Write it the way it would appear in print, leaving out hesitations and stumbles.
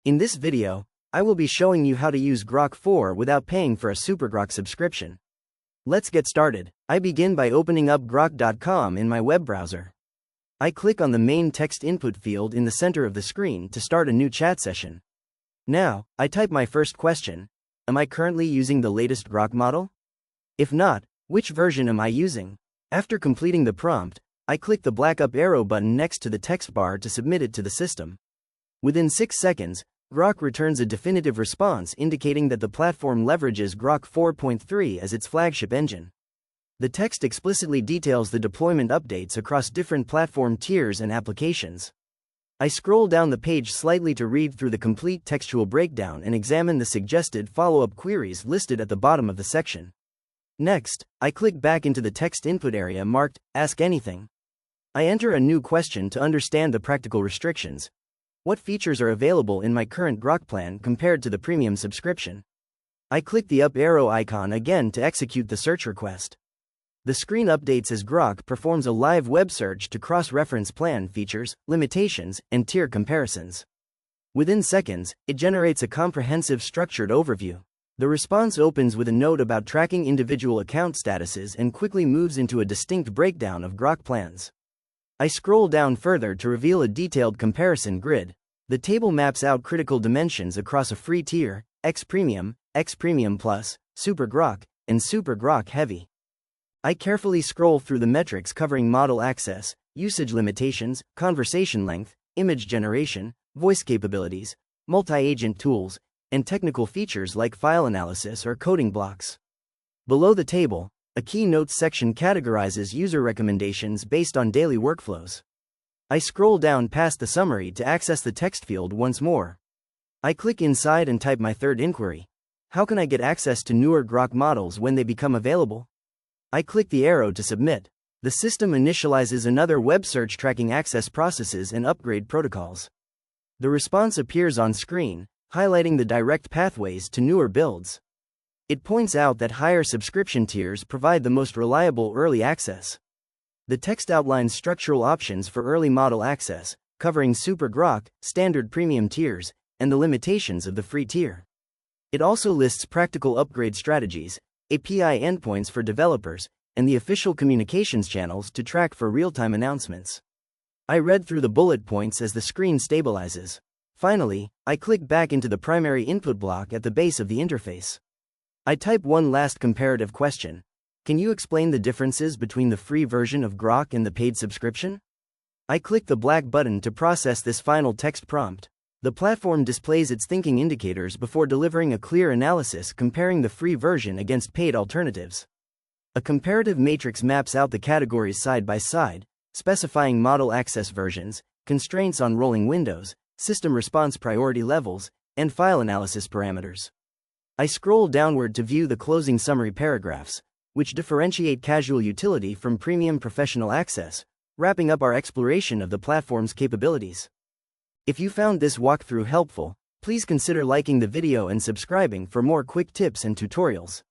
In this video, I will be showing you how to use Grok 4 without paying for a Supergrok subscription. Let's get started. I begin by opening up grok.com in my web browser. I click on the main text input field in the center of the screen to start a new chat session. Now, I type my first question. Am I currently using the latest Grok model? If not, which version am I using? After completing the prompt, I click the black up arrow button next to the text bar to submit it to the system. Within 6 seconds, Grok returns a definitive response indicating that the platform leverages Grok 4.3 as its flagship engine. The text explicitly details the deployment updates across different platform tiers and applications. I scroll down the page slightly to read through the complete textual breakdown and examine the suggested follow-up queries listed at the bottom of the section. Next, I click back into the text input area marked Ask Anything. I enter a new question to understand the practical restrictions. What features are available in my current Grok plan compared to the premium subscription? I click the up arrow icon again to execute the search request. The screen updates as Grok performs a live web search to cross-reference plan features, limitations, and tier comparisons. Within seconds, it generates a comprehensive structured overview. The response opens with a note about tracking individual account statuses and quickly moves into a distinct breakdown of Grok plans. I scroll down further to reveal a detailed comparison grid. The table maps out critical dimensions across a free tier, X Premium Plus, Supergrok, and Supergrok Heavy. I carefully scroll through the metrics covering model access, usage limitations, conversation length, image generation, voice capabilities, multi-agent tools, and technical features like file analysis or coding blocks. Below the table, a key notes section categorizes user recommendations based on daily workflows. I scroll down past the summary to access the text field once more. I click inside and type my third inquiry. How can I get access to newer Grok models when they become available? I click the arrow to submit. The system initializes another web search tracking access processes and upgrade protocols. The response appears on screen, highlighting the direct pathways to newer builds. It points out that higher subscription tiers provide the most reliable early access. The text outlines structural options for early model access, covering Supergrok, standard premium tiers, and the limitations of the free tier. It also lists practical upgrade strategies, API endpoints for developers, and the official communications channels to track for real-time announcements. I read through the bullet points as the screen stabilizes. Finally, I click back into the primary input block at the base of the interface. I type one last comparative question. Can you explain the differences between the free version of Grok and the paid subscription? I click the black button to process this final text prompt. The platform displays its thinking indicators before delivering a clear analysis comparing the free version against paid alternatives. A comparative matrix maps out the categories side by side, specifying model access versions, constraints on rolling windows, system response priority levels, and file analysis parameters. I scroll downward to view the closing summary paragraphs, which differentiate casual utility from premium professional access, wrapping up our exploration of the platform's capabilities. If you found this walkthrough helpful, please consider liking the video and subscribing for more quick tips and tutorials.